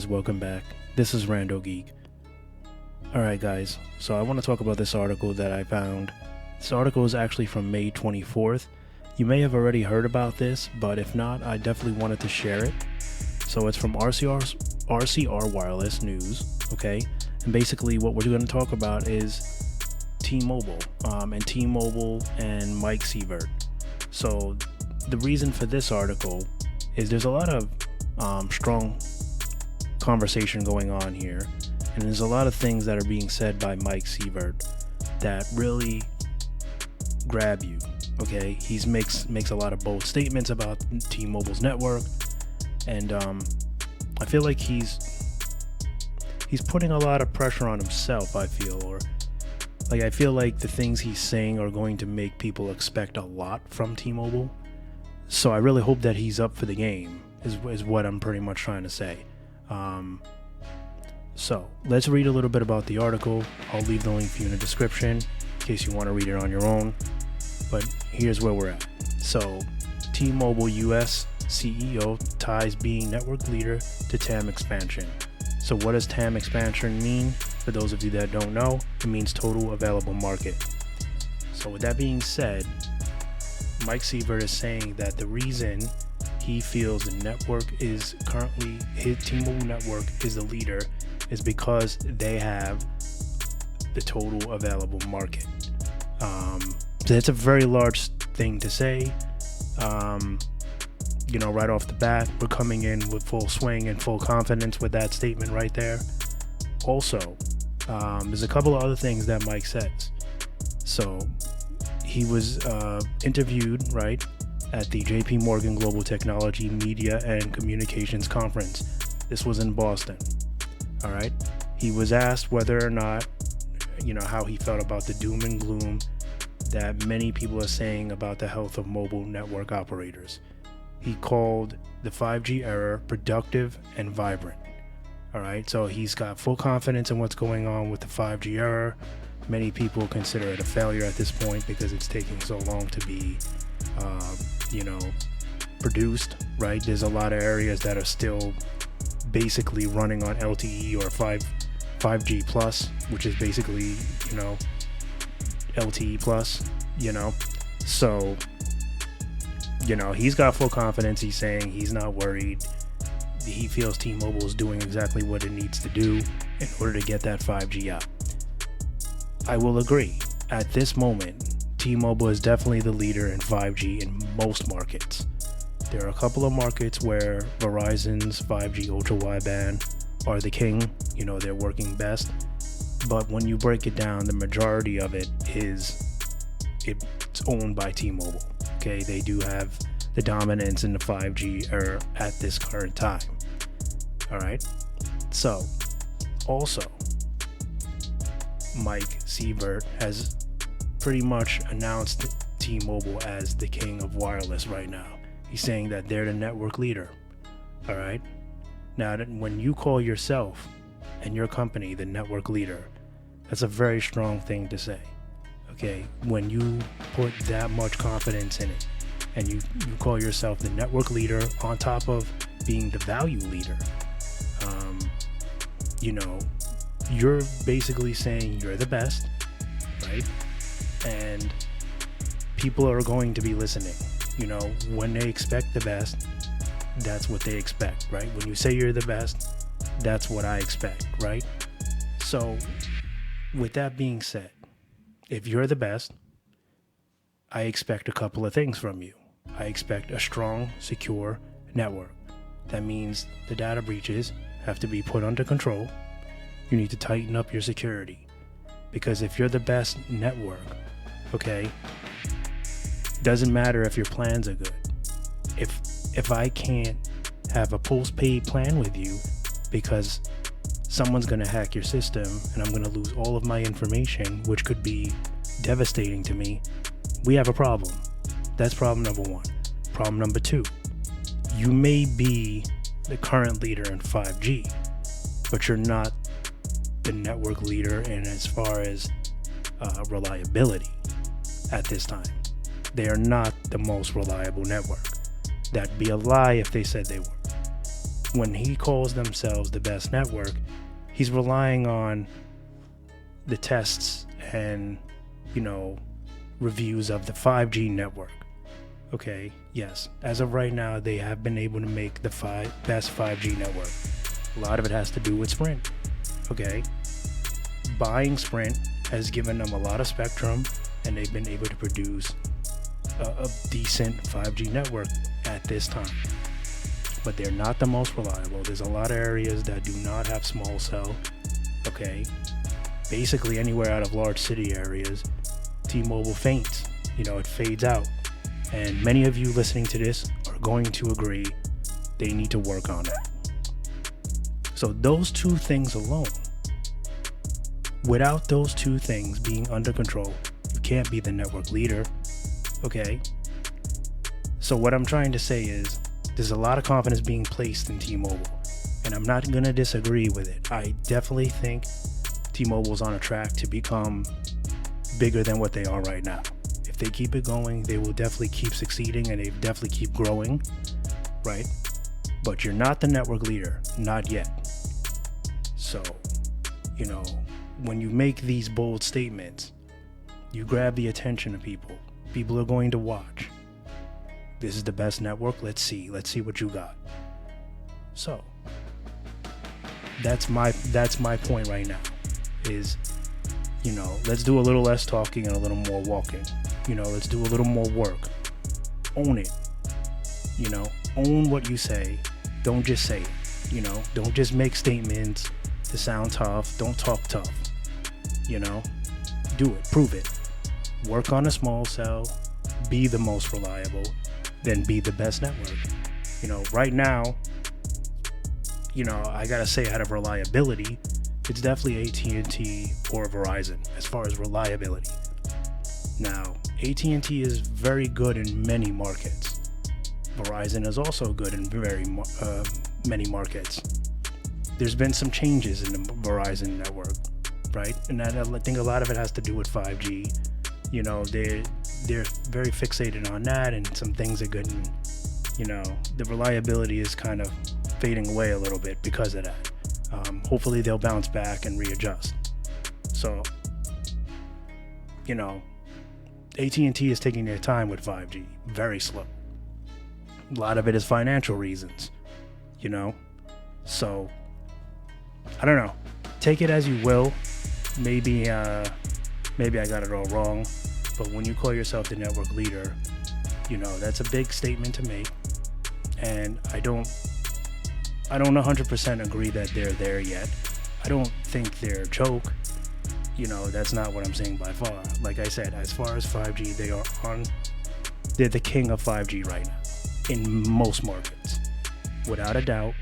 guys, welcome back. This is RandoGEEK. Alright guys, so I want to talk about this article that I found. This article is actually from May 24th. You may have already heard about this, but if not, I definitely wanted to share it. So it's from RCR Wireless News, okay? And basically what we're going to talk about is T-Mobile, and T-Mobile and Mike Sievert. So the reason for this article is there's a lot of strong conversation going on here, and there's a lot of things that are being said by Mike Sievert that really grab you. Okay, he makes a lot of bold statements about T-Mobile's network, and I feel like he's putting a lot of pressure on himself. I feel like the things he's saying are going to make people expect a lot from T-Mobile. So I really hope that he's up for the game, is what I'm pretty much trying to say. So let's read a little bit about the article. I'll leave the link for you in the description in case you want to read it on your own. But here's where we're at. So T-Mobile US CEO ties being network leader to TAM expansion. So what does TAM expansion mean? For those of you that don't know, it means total available market. So with that being said, Mike Sievert is saying that the reason he feels the network is currently, his T-Mobile network is the leader, is because they have the total available market. That's a very large thing to say. Right off the bat, we're coming in with full swing and full confidence with that statement right there. Also, there's a couple of other things that Mike says. So he was interviewed, right, at the JP Morgan Global Technology Media and Communications Conference. This was in Boston. All right. He was asked whether or not, how he felt about the doom and gloom that many people are saying about the health of mobile network operators. He called the 5G era productive and vibrant. All right. So he's got full confidence in what's going on with the 5G era. Many people consider it a failure at this point because it's taking so long to be, produced, right? There's a lot of areas that are still basically running on LTE or 5G plus, which is basically, LTE plus, So, he's got full confidence. He's saying he's not worried. He feels T-Mobile is doing exactly what it needs to do in order to get that 5G out. I will agree. At this moment, T-Mobile is definitely the leader in 5G in most markets. There are a couple of markets where Verizon's 5G ultra wideband are the king. They're working best. But when you break it down, the majority of it's owned by T-Mobile. Okay, they do have the dominance in the 5G era at this current time. All right. So, also, Mike Sievert has pretty much announced T-Mobile as the king of wireless right now. He's saying that they're the network leader. All right. Now, when you call yourself and your company the network leader, that's a very strong thing to say. Okay. When you put that much confidence in it and you call yourself the network leader on top of being the value leader, you're basically saying you're the best, right? And people are going to be listening. When they expect the best, that's what they expect, right? When you say you're the best, that's what I expect, right? So with that being said, if you're the best, I expect a couple of things from you. I expect a strong, secure network. That means the data breaches have to be put under control. You need to tighten up your security, because if you're the best network, okay, doesn't matter if your plans are good. If I can't have a postpaid plan with you because someone's going to hack your system and I'm going to lose all of my information, which could be devastating to me, we have a problem. That's problem number one. Problem number two, you may be the current leader in 5G, but you're not the network leader in as far as reliability at this time. They are not the most reliable network. That'd be a lie if they said they were. when he calls themselves the best network, he's relying on the tests and, reviews of the 5G network. Okay, yes, as of right now, they have been able to make the best 5G network. A lot of it has to do with Sprint. Okay, buying Sprint has given them a lot of spectrum, and they've been able to produce a decent 5G network at this time. But they're not the most reliable. There's a lot of areas that do not have small cell. Okay, basically anywhere out of large city areas, T-Mobile faints. It fades out. And many of you listening to this are going to agree they need to work on it. So those two things alone, without those two things being under control, you can't be the network leader. Okay? So what I'm trying to say is there's a lot of confidence being placed in T-Mobile, and I'm not going to disagree with it. I definitely think T-Mobile's on a track to become bigger than what they are right now. If they keep it going, they will definitely keep succeeding, and they definitely keep growing, right? But you're not the network leader, not yet. So, when you make these bold statements, you grab the attention of people. People are going to watch. This is the best network. Let's see what you got. So, that's my point right now. Is, let's do a little less talking and a little more walking. Let's do a little more work. Own it. Own what you say. Don't just say it. Don't just make statements to sound tough. Don't talk tough. Do it. Prove it. Work on a small cell. Be the most reliable. Then be the best network. Right now, I gotta say, out of reliability, it's definitely AT&T or Verizon as far as reliability. Now, AT&T is very good in many markets. Verizon is also good in many markets. There's been some changes in the Verizon network, right? And I think a lot of it has to do with 5G. They're very fixated on that, and some things are good. And, the reliability is kind of fading away a little bit because of that. Hopefully they'll bounce back and readjust. So, AT&T is taking their time with 5G, very slow. A lot of it is financial reasons, So, I don't know. Take it as you will. Maybe I got it all wrong. But when you call yourself the network leader, that's a big statement to make. And I don't 100% agree that they're there yet. I don't think they're a joke. That's not what I'm saying by far. Like I said, as far as 5G, they're the king of 5G right now in most markets. Without a doubt,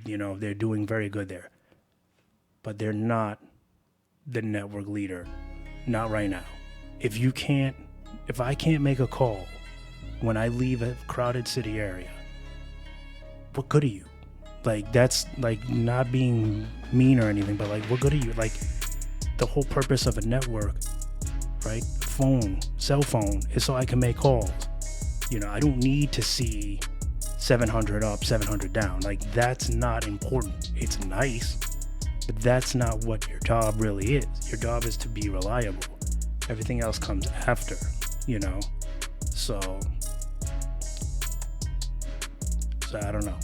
they're doing very good there. But they're not the network leader. Not right now. If I can't make a call when I leave a crowded city area, what good are you? That's not being mean or anything, but what good are you? The whole purpose of a network, right? Cell phone is so I can make calls. I don't need to see 700 up, 700 down. That's not important. It's nice, but that's not what your job really is. Your job is to be reliable. Everything else comes after, So I don't know.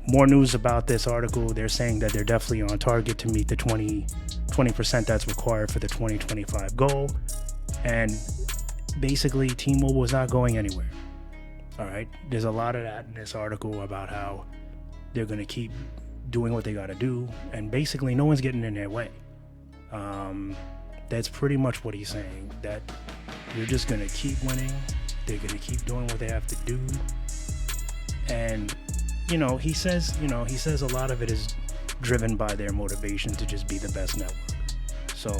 More news about this article. They're saying that they're definitely on target to meet the 20% that's required for the 2025 goal. And basically, T-Mobile is not going anywhere. All right. There's a lot of that in this article about how they're going to keep doing what they got to do. And basically, no one's getting in their way. That's pretty much what he's saying. That you're just going to keep winning. They're going to keep doing what they have to do. And he says a lot of it is driven by their motivation to just be the best network. So,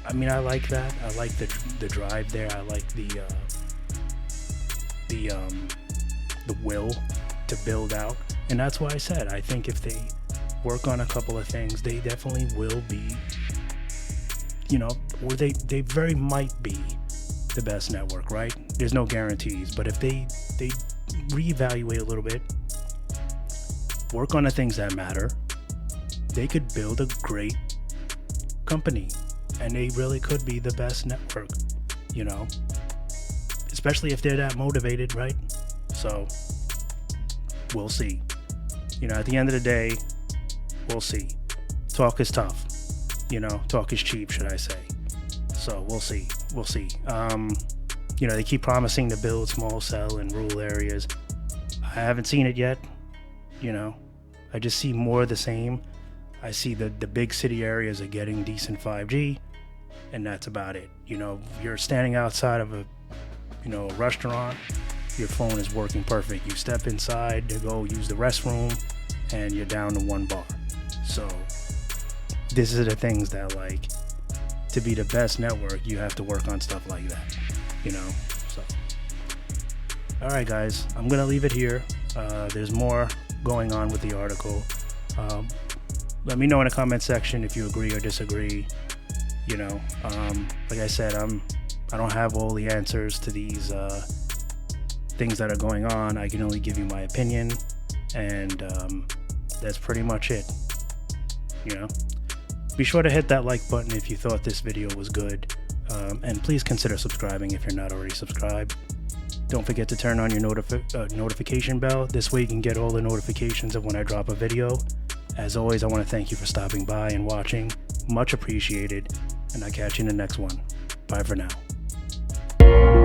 I like that. I like the drive there. I like the will to build out. And that's why I said, I think if they work on a couple of things, they definitely will be, or they very might be the best network, right? There's no guarantees, but if they reevaluate a little bit, work on the things that matter, they could build a great company, and they really could be the best network, you know, especially if they're that motivated, right? So we'll see. You know, at the end of the day, we'll see. Talk is tough, you know, talk is cheap, should I say. So we'll see. You know, they keep promising to build small cell in rural areas. I haven't seen it yet. You know, I just see more of the same. I see the big city areas are getting decent 5G, and that's about it. You know, you're standing outside of a restaurant, your phone is working perfect. You step inside to go use the restroom, and you're down to 1 bar. So this is the things that, like, to be the best network, you have to work on stuff like that, you know. So all right, guys, I'm gonna leave it here. There's more going on with the article. Let me know in the comment section if you agree or disagree. You know, like I said, I don't have all the answers to these things that are going on. I can only give you my opinion, and that's pretty much it. You know, be sure to hit that like button if you thought this video was good, and please consider subscribing if you're not already subscribed. Don't forget to turn on your notification bell. This way you can get all the notifications of when I drop a video. As always, I want to thank you for stopping by and watching. Much appreciated, and I'll catch you in the next one. Bye for now.